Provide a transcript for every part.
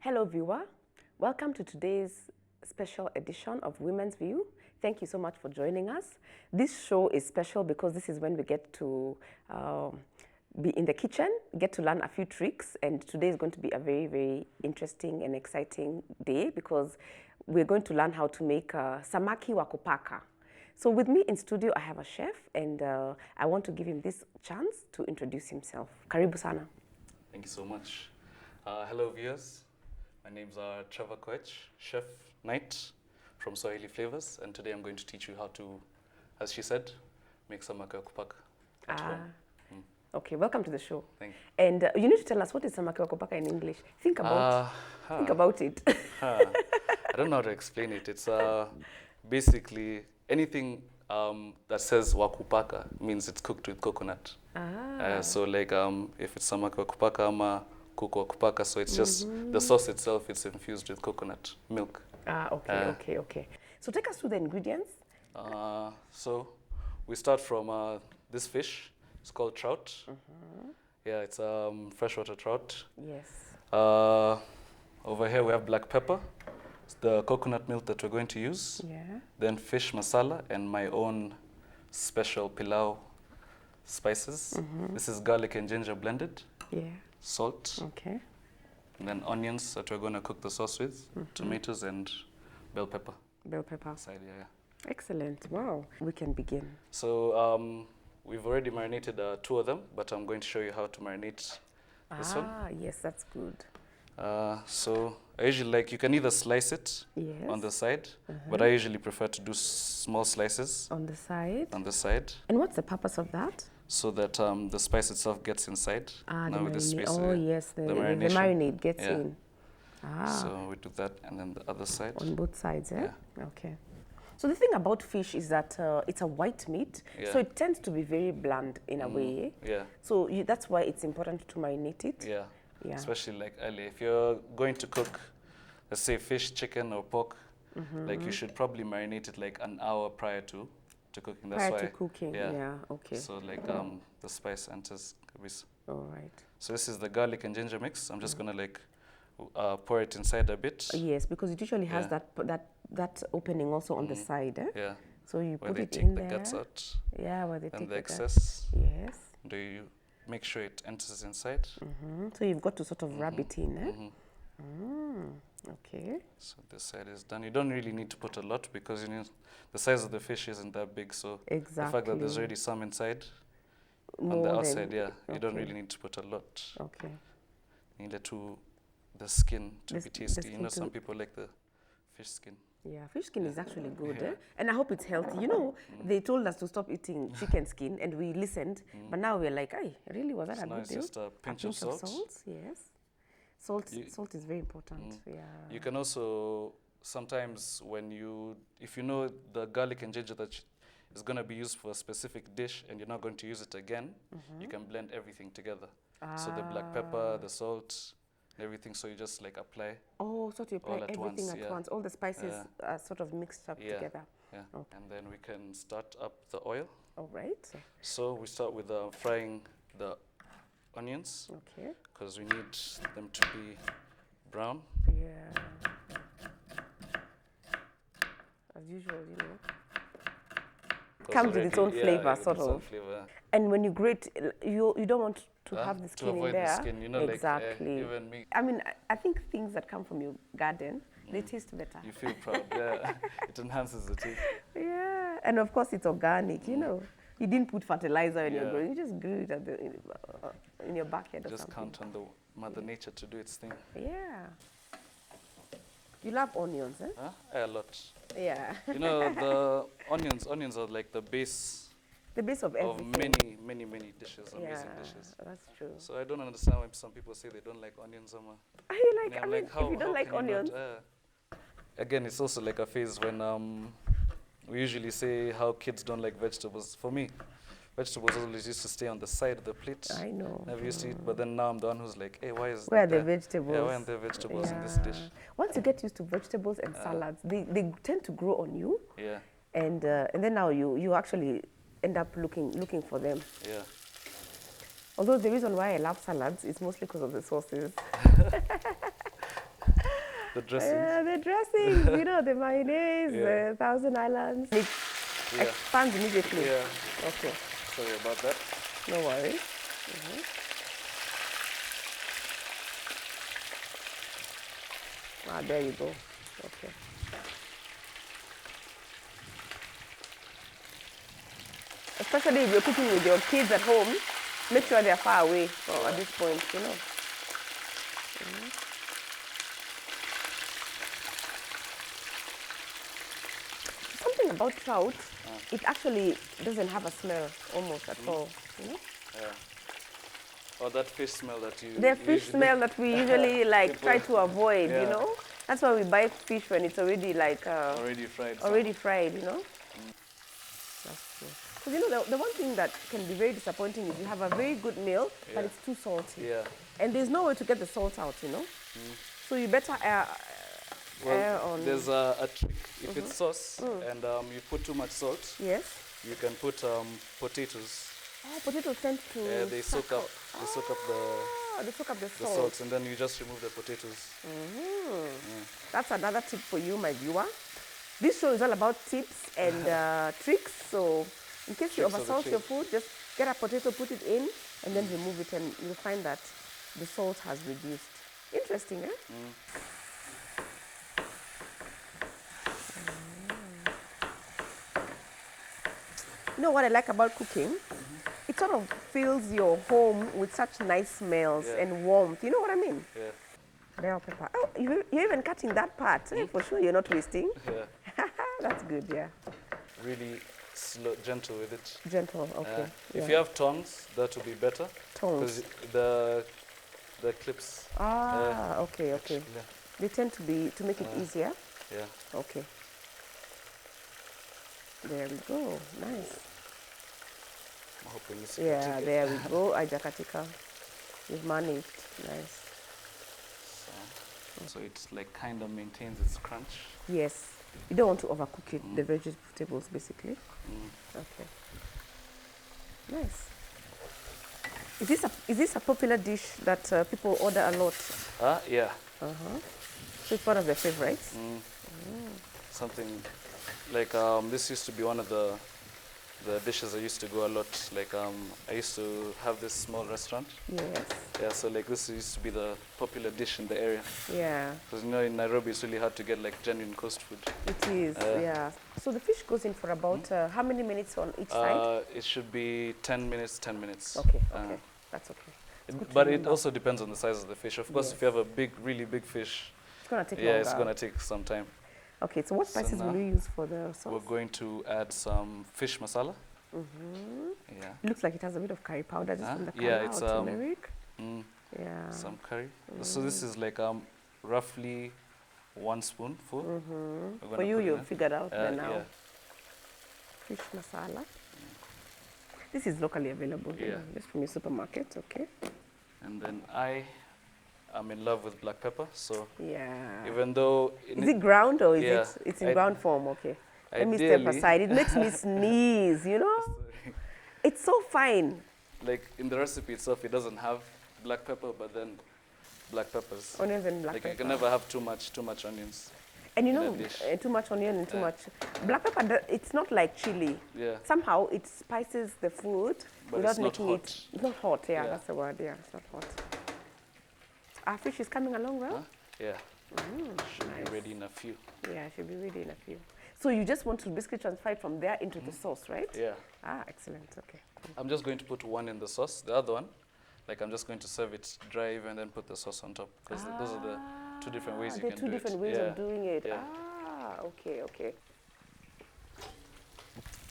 Hello viewer, welcome to today's special edition of Women's View. Thank you so much for joining us. This show is special because this is when we get to be in the kitchen, get to learn a few tricks, and today is going to be a very, very interesting and exciting day because we're going to learn how to make samaki wa kupaka. So with me in studio, I have a chef, and I want to give him this chance to introduce himself. Karibu sana. Thank you so much. Hello viewers, my name's Trevor Koech, Chef Knight from Swahili Flavors, and today I'm going to teach you how to, as she said, make samaki wa kupaka at home. Okay, welcome to the show. Thank you. And you need to tell us, what is samaki wa kupaka in English? Think about it. I don't know how to explain it. It's basically anything that says wa kupaka means it's cooked with coconut. So like if it's samaki wa kupaka ama kuku wa kupaka, so it's just the sauce itself, it's infused with coconut milk. Okay. So take us through the ingredients. So we start from this fish. It's called trout. Yeah, it's freshwater trout. Yes. Over here we have black pepper. It's the coconut milk that we're going to use. Yeah. Then fish masala and my own special pilau spices. This is garlic and ginger blended. Yeah. Salt. Okay. And then onions that we're going to cook the sauce with. Tomatoes and bell pepper. Bell pepper. Side, yeah. Excellent. Wow. We can begin. So we've already marinated two of them, but I'm going to show you how to marinate this one. Yes, that's good. So I usually you can either slice it on the side, but I usually prefer to do small slices On the side. on the side And what's the purpose of that? so that the spice itself gets inside. The with the marinade. space, Oh, yes, the marination. marinade gets Yeah. in. So we do that, and then the other side. On both sides, eh? Yeah. Okay. So the thing about fish is that it's a white meat, Yeah. so it tends to be very bland in a way. Yeah, So that's why it's important to marinate it. yeah. Yeah. Especially like early. If you're going to cook, let's say fish, chicken, or pork, like you should probably marinate it like an hour prior to cooking. That's Prior why. to cooking, yeah, okay. So like the spice enters. All right. So this is the garlic and ginger mix. I'm just gonna like pour it inside a bit. Yes, because it usually has that opening also on the side, eh? Yeah. So you Where put they it take in the there. guts out Yeah, where they and take the the guts. excess. Yes. Do you make sure it enters inside? So you've got to sort of rub it in, eh? Okay. So this side is done. You don't really need to put a lot because the size of the fish isn't that big. So the fact that there's already some inside on the outside, you don't really need to put a lot. Okay. You need the skin to be tasty. skin You know, some people like the fish skin. Yeah, fish skin is actually good, eh? And I hope it's healthy. You know, they told us to stop eating chicken skin, and we listened. But now we're like, hey, really, was that a Now good it's deal? just a pinch of salt. Yes. Salt is very important. Yeah. You can also sometimes if you know the garlic and ginger that is going to be used for a specific dish and you're not going to use it again, you can blend everything together. So the black pepper, the salt, everything. So you just like apply. Oh, so you apply all at everything once, at once. All the spices are sort of mixed up together. Yeah. Okay. And then we can start up the oil. All right. So we start with frying the onions Okay. because we need them to be brown. Yeah. As usual, you know. Comes with its own flavor, sort of. And when you grate, you don't want to have the skin to avoid in there. the skin, you know, exactly. like even me. I mean, I think things that come from your garden, they taste better. You feel proud. Yeah, it enhances the taste. Yeah, and of course it's organic. You know, you didn't put fertilizer in your Yeah. growing. You just grew it in your backyard or Just something. count on the Mother Nature to do its thing. Yeah. You love onions, eh? Huh? A lot. Yeah. You know, the onions are like the base The base of of everything. many dishes, amazing dishes. That's true. So I don't understand why some people say they don't like onions. Are you like, Yeah, I mean, if you don't like can you onions, not, again, it's also like a phase when we usually say how kids don't like vegetables. For me, vegetables always used to stay on the side of the plate. I know. Never used to eat, but then now I'm the one who's like, hey, why is Where are there- the vegetables? Yeah, why aren't there vegetables in this dish? Once you get used to vegetables and salads, they tend to grow on you, Yeah, and then now you actually end up looking for them. yeah. Although the reason why I love salads is mostly because of the sauces. The dressings. Yeah, the dressings, you know, the mayonnaise, Yeah. the Thousand Islands. It Yeah. expands immediately. Yeah. Okay, Sorry about that. no worries. Ah, there you go. Okay. Especially if you're cooking with your kids at home, make sure they're far away at this point, you know. Something about trout, it actually doesn't have a smell almost at all, you know. Yeah. Or that fish smell that you The fish usually- smell that we usually like People- try to avoid, you Yeah. know. That's why we buy fish when it's already like already fried. already fried, you know. That's true. Because you know the one thing that can be very disappointing is you have a very good meal, but Yeah. it's too salty. Yeah. And there's no way to get the salt out, you know. So you better err on. There's a trick. If it's sauce and you put too much salt, Yes. you can put potatoes. Oh, potatoes tend to. They soak up. They soak up They soak up the the salt. salt, and then you just remove the potatoes. That's another tip for you, my viewer. This show is all about tips and tricks. So, in case you Tricks of the oversalt your trade. food, just get a potato, put it in, and then remove it, and you'll find that the salt has reduced. Interesting, eh? You know what I like about cooking? It sort of fills your home with such nice smells Yeah. and warmth. You know what I mean? Yeah. Bell pepper. Oh, you're even cutting that part. Eh? For sure, you're not wasting. Yeah. That's good, yeah. Really slow, gentle with it. Gentle, okay. If you have tongs, that would be better. Tongs. Because the clips. Okay, okay. Yeah. They tend to make it easier. Yeah. Okay. There we go. Nice. I'm hoping it's Yeah, there we go. Ajakatika. You've managed. Nice. So it's like kind of maintains its crunch. Yes. You don't want to overcook it, the vegetables, basically. Okay. Nice. Is this a popular dish that people order a lot? Yeah. So it's one of their favorites? Something like this used to be one of the dishes I used to go a lot. Like I used to have this small restaurant. Yes. Yeah, so like this used to be the popular dish in the area. Yeah, Because you know in Nairobi it's really hard to get like genuine coast food. it is. Yeah. So the fish goes in for about how many minutes on each side? It should be 10 minutes, 10 minutes. Okay, okay. That's okay. It's good to But it remember. also depends on the size of the fish. Of course, Yes. if you have a big, really big fish, It's going to take yeah, longer. it's going to take some time. Okay, so what So spices will now you use for the sauce? We're going to add some fish masala. Yeah. It looks like it has a bit of curry powder just from the color. Yeah, it's, or turmeric. Mm, Yeah. some curry. So this is like roughly 1 spoonful. We're For gonna you, put you in. figured out by now. Yeah. Fish masala. This is locally available, you Yeah. know, just from your supermarket, okay? And then I am in love with black pepper. So Yeah. even though Is it ground or is Yeah, it's in I- ground form? Okay. Let me step ideally- aside. It makes me sneeze, you know? It's so fine. like in the recipe itself, it doesn't have black pepper, but then black peppers. Onions and black Like pepper. you can never have too much onions. And you in a know, dish. too much onion and too much. Black pepper, it's not like chili. Yeah. Somehow it spices the food But without it's not making hot. it. It's not hot, yeah, Yeah. that's the word, yeah, it's not hot. Our fish is coming along well? Huh? Yeah. Should nice. be ready in a few. Yeah, it should be ready in a few. So you just want to basically transfer it from there into the sauce, right? Yeah. Ah, excellent, okay. I'm just going to put one in the sauce. The other one, like I'm just going to serve it dry and then put the sauce on top. Because those are the two different ways you There can are two do different it. ways Yeah. of doing it. Yeah. Ah, okay, okay.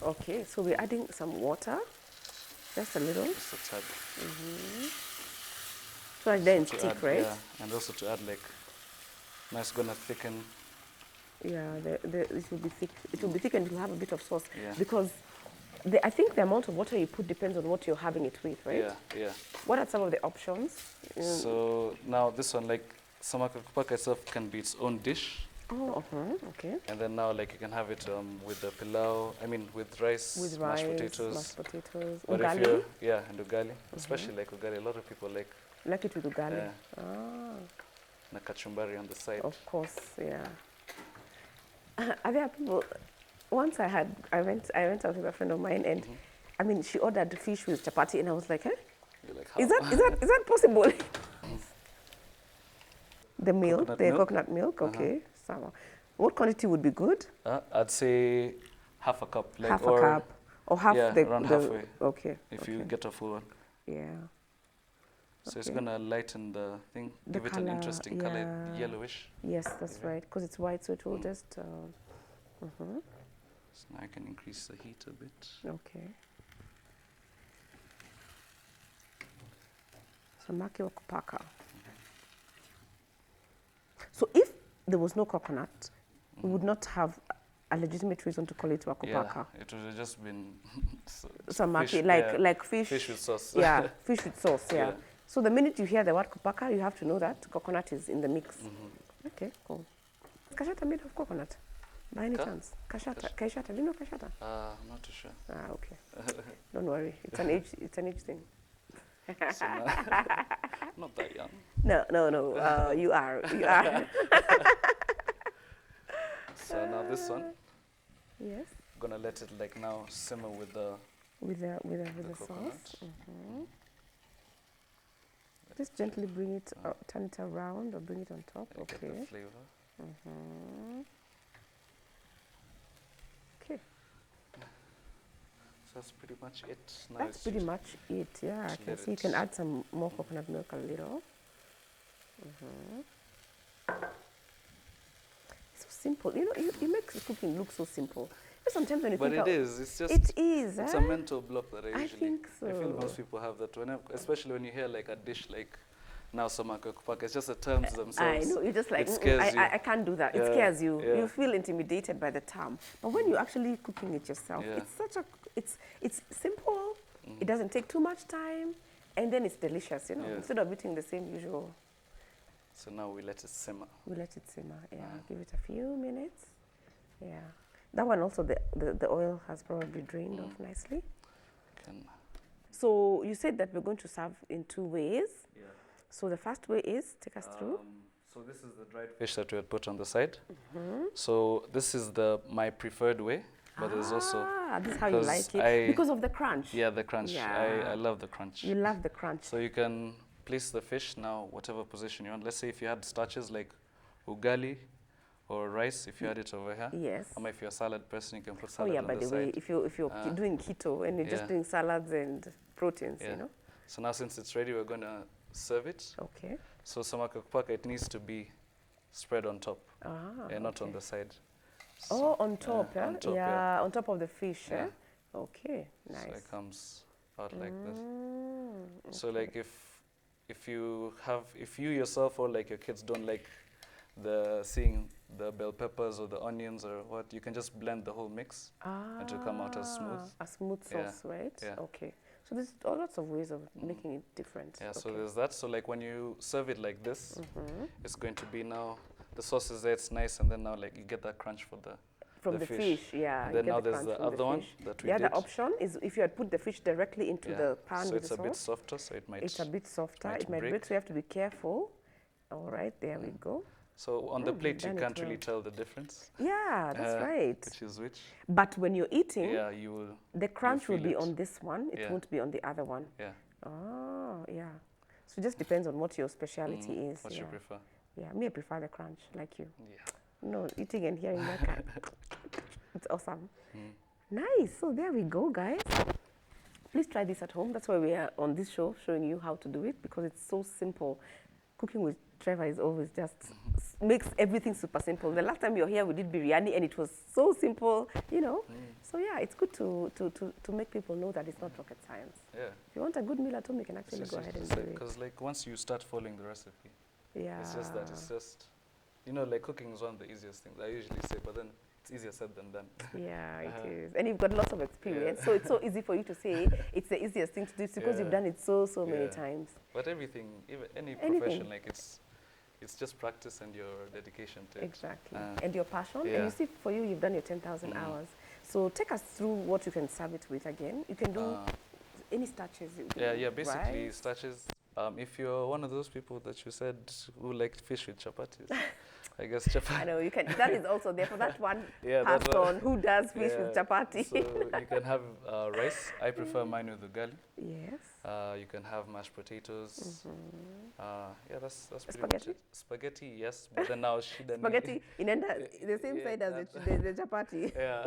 Okay, so we're adding some water, just a little, Just a tad. so that then To stick, add, right? Yeah. And also to add like, now it's gonna thicken. Yeah, it will be thick. It will be thick and it will have a bit of sauce. Yeah. Because I think the amount of water you put depends on what you're having it with, right? Yeah, yeah. What are some of the options? So now this one, like Samaki kupaka itself can be its own dish. Oh, okay. And then now like you can have it with the pilau, I mean with rice, With mashed rice, potatoes. mashed potatoes, But if ugali. you're, yeah, and ugali, especially like ugali, a lot of people like. Like it with ugali. Yeah. Ah. and a kachumbari on the side. Of course, yeah. Are there people? Once I went out with a friend of mine, and I mean, she ordered fish with chapati, and I was like, "Huh? You're like, how? Is that possible?" The milk, Coconut the milk? coconut milk. Okay, so what quantity would be good? I'd say half a cup. Like, Half a or cup, or half yeah, the around halfway. Okay. If you get a full one. Yeah. So it's Okay. gonna lighten the thing, The give it an colour, interesting color, yeah. yellowish. Yes, that's right. Because it's white, so it will just. So now I can increase the heat a bit. Okay. Samaki or kupaka. So if there was no coconut, we would not have a legitimate reason to call it wakupaka. Yeah, it would have just been Samaki, fish, like fish. Fish with sauce. Yeah, fish with sauce, yeah. Yeah. So the minute you hear the word kupaka, you have to know that coconut is in the mix. Okay, cool. Is kashata made of coconut? By any chance? Kashata. Kashata. Do you know kashata? I'm not too sure. Ah, okay. Don't worry. It's an age thing. So not that young. No. You are. So now this one, Yes. I'm gonna let it like now simmer with the With the coconut. sauce. Just gently bring it, turn it around or bring it on top. Get Okay. the flavor. Okay. So that's pretty much it. Now That's it's pretty just- much it. Yeah, I just can let see you it- can add some more coconut milk a little. So simple. You know, you make cooking look so simple. But sometimes when you But think it is. It's just. it is. It's eh? a mental block that I I usually. think I feel so. most people have that whenever, especially when you hear like a dish like now samaki kupaka. It's just the terms I themselves. know, you're just like, it scares you. I can't do that. It Yeah, scares you. yeah. You feel intimidated by the term. But when you're actually cooking it yourself, Yeah. it's simple. It doesn't take too much time, and then it's delicious. You know, Yeah. instead of eating the same usual. So now we let it simmer. We let it simmer. Yeah, give it a few minutes. Yeah, that one also the oil has probably drained off nicely. Can, So you said that we're going to serve in two ways. yeah. So the first way is take us through. So this is the dried fish that we had put on the side. So this is my preferred way, but there's also This is how you 'cause like it I- because of the crunch. yeah the crunch. Yeah. I love the crunch. You love the crunch. So you can place the fish now whatever position you want. Let's say if you had starches like ugali or rice, if you had it over here. Yes. Or if you're a salad person, you can put Oh salad yeah, on by the the way, side. if you're doing keto and you're just yeah. doing salads and proteins, Yeah. you know. So now since it's ready, we're gonna serve it. Okay. So samaki kupaka, it needs to be spread on top, and not on okay. the side. Oh, on top, yeah, yeah? on top, yeah, on top of the fish, Yeah. Okay, nice. So it comes out like this. Mm, So like if you yourself or like your kids don't like seeing the bell peppers or the onions or what, you can just blend the whole mix and to come out as smooth. A smooth Yeah, sauce, right? yeah. Okay. So there's lots of ways of making it different. Yeah, so okay. there's that. So like when you serve it like this, it's going to be now, the sauce is there, it's nice, and then now like you get that crunch From the fish, yeah. And you then get now the there's crunch the from other one fish. that we The other did. option is if you had put the fish directly into Yeah. the pan So with it's the a bit sauce. softer, so it might. It's a bit softer. might It might break, break. so you have to be careful. All right, there we go. So on the you've plate, you done it can't really well. tell the difference. Yeah, that's uh, right. Which is which? But when you're eating, Yeah, you will. the crunch will feel be it. on this one. It Yeah. won't be on the other one. Yeah. Oh, yeah. So it just depends on what your speciality is. What yeah. you prefer? Yeah, me, I prefer the crunch, like you. Yeah. No, eating and hearing that kind. It's awesome. Nice. So there we go, guys. Please try this at home. That's why we are on this show showing you how to do it, because it's so simple. Cooking with Trevor is always just makes everything super simple. The last time you were here, we did biryani, and it was so simple, you know. So yeah, it's good to make people know that it's not rocket science. Yeah. If you want a good meal at home, you can actually go ahead and do it. Because like once you start following the recipe, Yeah. it's just that it's just, you know, like cooking is one of the easiest things I usually say, but then it's easier said than done. Yeah, it is. And you've got lots of experience, so it's so easy for you to say it's the easiest thing to do because you've Yeah. done it so many Yeah. times. But everything, even any Anything. profession, like it's just practice and your dedication to it. Exactly. And your passion. And yeah. you see, for you, you've done your 10,000 hours. So take us through what you can serve it with again. You can do any starches. Yeah, basically rice. starches, If you're one of those people that you said who like fish with chapatis, I guess chapati. I know you can. That is also there for that one Yeah, that person one. who does fish with chapati. So you can have rice. I prefer mine with ugali. Yes. You can have mashed potatoes. Yeah, that's pretty much Spaghetti? it. Spaghetti, yes, but then now she done Spaghetti in the same side as the chapati. Yeah.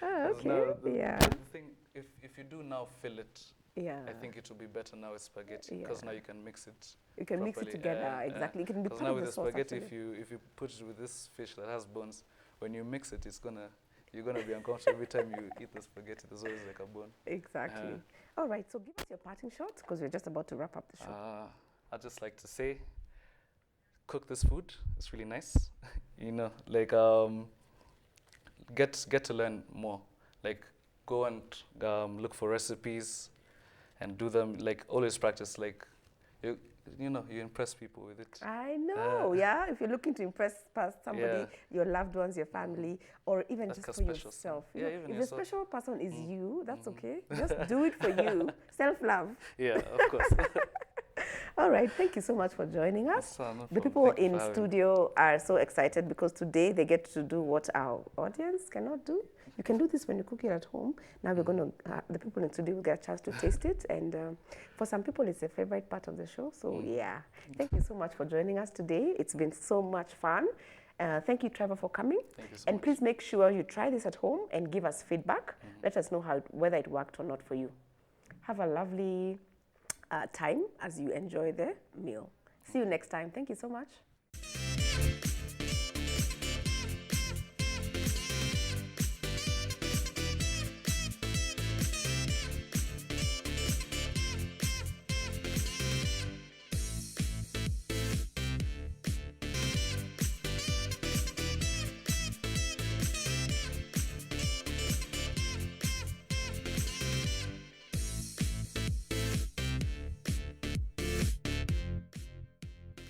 Oh, 'Cause okay. now Yeah. the thing, if you do now fillet, Yeah. I think it will be better now with spaghetti because Yeah. now you can mix it. You can mix it properly. together. Exactly. It can be Because part now of with the the sauce. spaghetti, Actually. if you put it with this fish that has bones, when you mix it, you're gonna be uncomfortable every time you eat the spaghetti. There's always like a bone. Exactly. All right. So give us your parting shot because we're just about to wrap up the show. I'd just like to say, cook this food. It's really nice. Like get to learn more. Like go and look for recipes and do them. Like always practice. Like you impress people with it. I know, yeah. If you're looking to impress somebody, your loved ones, your family, or even Like just a for special yourself. Yeah, You know, even if yourself. a special person is you, that's okay. Just do it for you. Self-love. Yeah, of course. All right, thank you so much for joining us. No The problem. people Thank you in for having me. studio are so excited because today they get to do what our audience cannot do. You can do this when you cook it at home. Now we're going to, the people in studio will get a chance to taste it. And for some people, it's a favorite part of the show. So yeah, thank you so much for joining us today. It's been so much fun. Thank you, Trevor, for coming. Thank you so and much. please make sure you try this at home and give us feedback. Let us know whether it worked or not for you. Have a lovely time as you enjoy the meal. See you next time. Thank you so much.